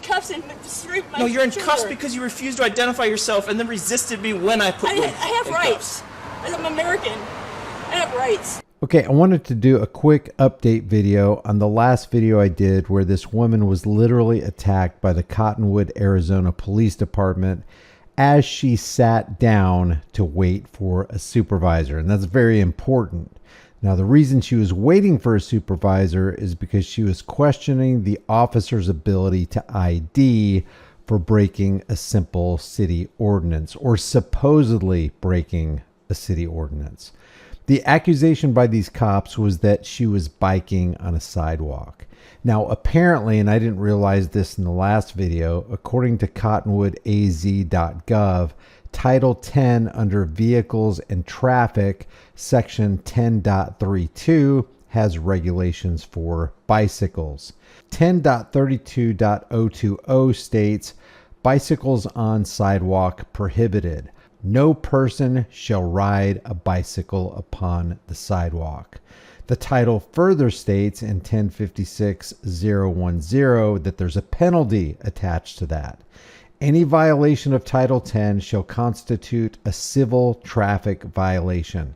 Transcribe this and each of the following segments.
cuffs and straight my No, you're in shoulder. cuffs because you refused to identify yourself and then resisted me when I put you in have rights. cuffs. I'm American. I have rights. Okay, I wanted to do a quick update video on the last video I did where this woman was literally attacked by the Cottonwood, Arizona Police Department as she sat down to wait for a supervisor. And that's very important. Now, the reason she was waiting for a supervisor is because she was questioning the officer's ability to ID for breaking a simple city ordinance, or supposedly breaking a city ordinance. The accusation by these cops was that she was biking on a sidewalk. Now, apparently, and I didn't realize this in the last video, according to cottonwoodaz.gov, Title 10 under Vehicles and Traffic, Section 10.32 has regulations for bicycles. 10.32.020 states, bicycles on sidewalk prohibited. No person shall ride a bicycle upon the sidewalk. The title further states in 1056.010 that there's a penalty attached to that. Any violation of Title 10 shall constitute a civil traffic violation.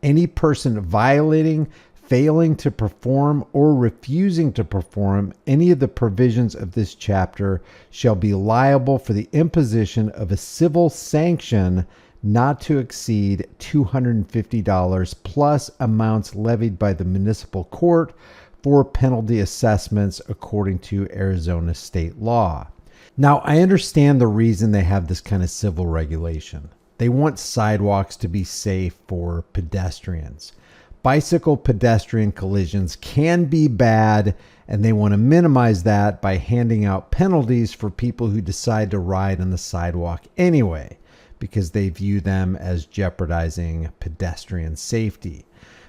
Any person violating, failing to perform, or refusing to perform any of the provisions of this chapter shall be liable for the imposition of a civil sanction not to exceed $250 plus amounts levied by the municipal court for penalty assessments according to Arizona state law. Now, I understand the reason they have this kind of civil regulation. They want sidewalks to be safe for pedestrians. Bicycle pedestrian collisions can be bad, and they want to minimize that by handing out penalties for people who decide to ride on the sidewalk anyway, because they view them as jeopardizing pedestrian safety.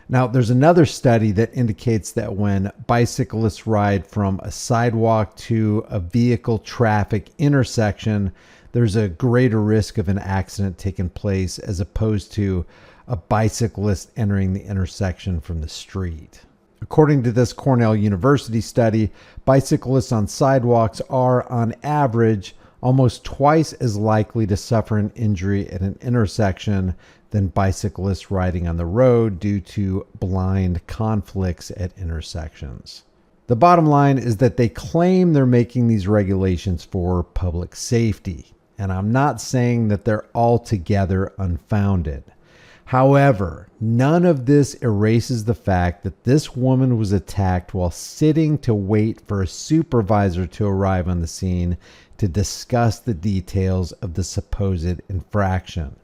Now, there's another study that indicates that when bicyclists ride from a sidewalk to a vehicle traffic intersection, there's a greater risk of an accident taking place as opposed to a bicyclist entering the intersection from the street. According to this Cornell University study, bicyclists on sidewalks are, on average, almost twice as likely to suffer an injury at an intersection than bicyclists riding on the road due to blind conflicts at intersections. The bottom line is that they claim they're making these regulations for public safety, and I'm not saying that they're altogether unfounded. However, none of this erases the fact that this woman was attacked while sitting to wait for a supervisor to arrive on the scene to discuss the details of the supposed infraction.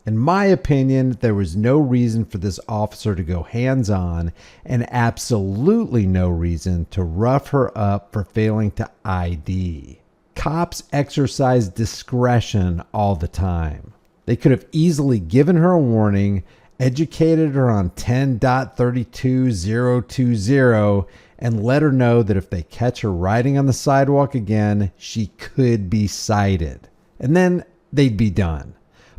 In my opinion, there was no reason for this officer to go hands-on and absolutely no reason to rough her up for failing to ID. Cops exercise discretion all the time. They could have easily given her a warning, educated her on 10.32020, and let her know that if they catch her riding on the sidewalk again, she could be cited. And then they'd be done.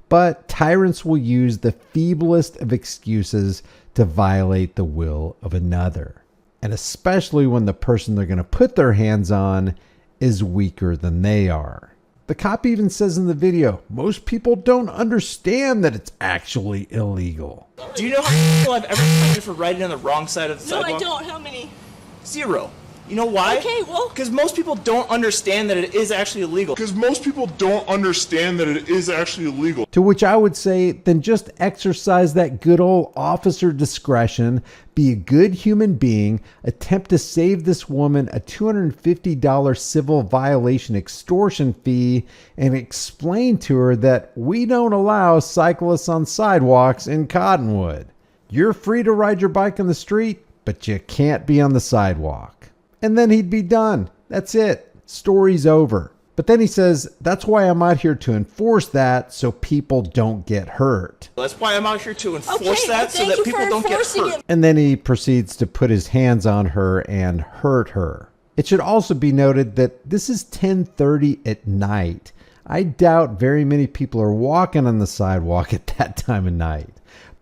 But tyrants will use the feeblest of excuses to violate the will of another. And especially when the person they're going to put their hands on is weaker than they are. The cop even says in the video, most people don't understand that it's actually illegal. Do you know how many people I've ever cited for riding on the wrong side of the sidewalk? No, I don't. How many? 0. You know why? Okay, well... Because most people don't understand that it is actually illegal. To which I would say, then just exercise that good old officer discretion, be a good human being, attempt to save this woman a $250 civil violation extortion fee, and explain to her that we don't allow cyclists on sidewalks in Cottonwood. You're free to ride your bike on the street, but you can't be on the sidewalk. And then he'd be done. That's it. Story's over. But then he says, that's why I'm out here to enforce that so people don't get hurt. That's why I'm out here to enforce that so that people don't get hurt. And then he proceeds to put his hands on her and hurt her. It should also be noted that this is 10:30 at night. I doubt very many people are walking on the sidewalk at that time of night.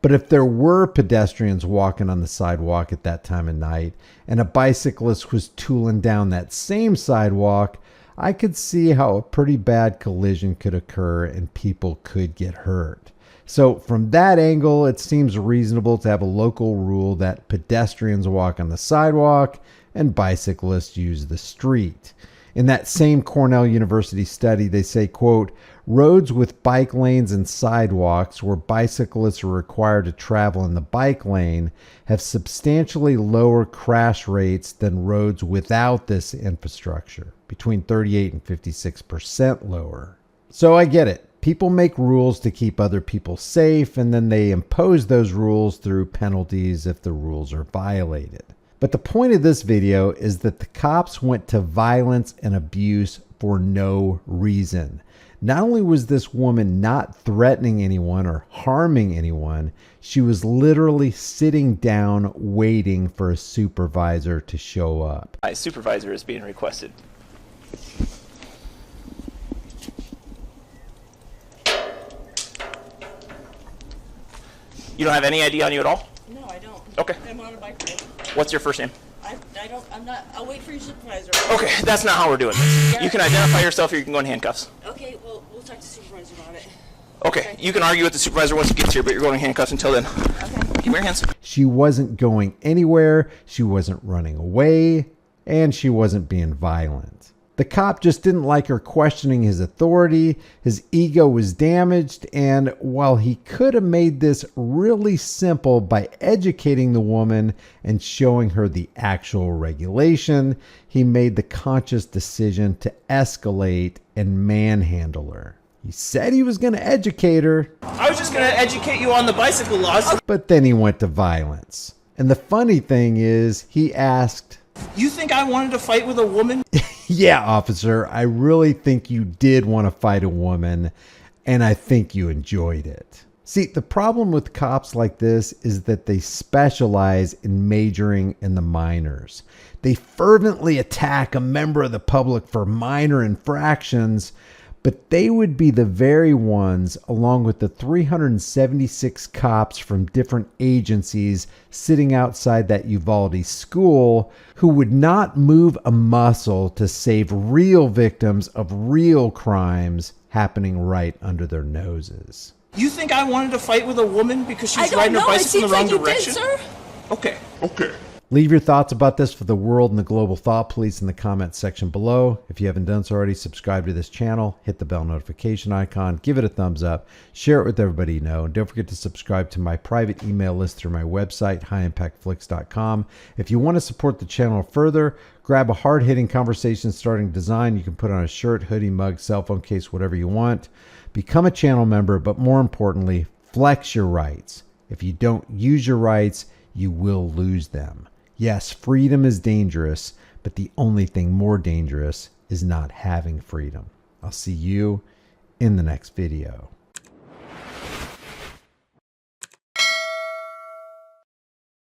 But if there were pedestrians walking on the sidewalk at that time of night and a bicyclist was tooling down that same sidewalk, I could see how a pretty bad collision could occur and people could get hurt. So from that angle, it seems reasonable to have a local rule that pedestrians walk on the sidewalk and bicyclists use the street. In that same Cornell University study, they say, quote, roads with bike lanes and sidewalks where bicyclists are required to travel in the bike lane have substantially lower crash rates than roads without this infrastructure, between 38 and 56% lower. So I get it. People make rules to keep other people safe, and then they impose those rules through penalties if the rules are violated. But the point of this video is that the cops went to violence and abuse for no reason. Not only was this woman not threatening anyone or harming anyone, she was literally sitting down waiting for a supervisor to show up. My supervisor is being requested. You don't have any ID on you at all? No, I don't. Okay. I'm on a bike ride. What's your first name? I'll wait for your supervisor. Okay, that's not how we're doing this. You can identify yourself or you can go in handcuffs. Okay, well, we'll talk to the supervisor about it. Okay, you can argue with the supervisor once he gets here, but you're going in handcuffs until then. Okay. Give me your hands. She wasn't going anywhere, she wasn't running away, and she wasn't being violent. The cop just didn't like her questioning his authority, his ego was damaged, and while he could have made this really simple by educating the woman and showing her the actual regulation, he made the conscious decision to escalate and manhandle her. He said he was going to educate her. I was just going to educate you on the bicycle laws. But then he went to violence. And the funny thing is, he asked, You think I wanted to fight with a woman? yeah, officer, I really think you did want to fight a woman, and I think you enjoyed it. See, the problem with cops like this is that they specialize in majoring in the minors. They fervently attack a member of the public for minor infractions, but they would be the very ones, along with the 376 cops from different agencies sitting outside that Uvalde school, who would not move a muscle to save real victims of real crimes happening right under their noses. You think I wanted to fight with a woman because she was riding her bicycle in the wrong direction? Did, sir. Okay. Leave your thoughts about this for the world and the global thought police in the comments section below. If you haven't done so already, subscribe to this channel, hit the bell notification icon, give it a thumbs up, share it with everybody you know, and don't forget to subscribe to my private email list through my website, highimpactflix.com. If you want to support the channel further, grab a hard-hitting conversation-starting design you can put on a shirt, hoodie, mug, cell phone case, whatever you want. Become a channel member, but more importantly, flex your rights. If you don't use your rights, you will lose them. Yes, freedom is dangerous, but the only thing more dangerous is not having freedom. I'll see you in the next video.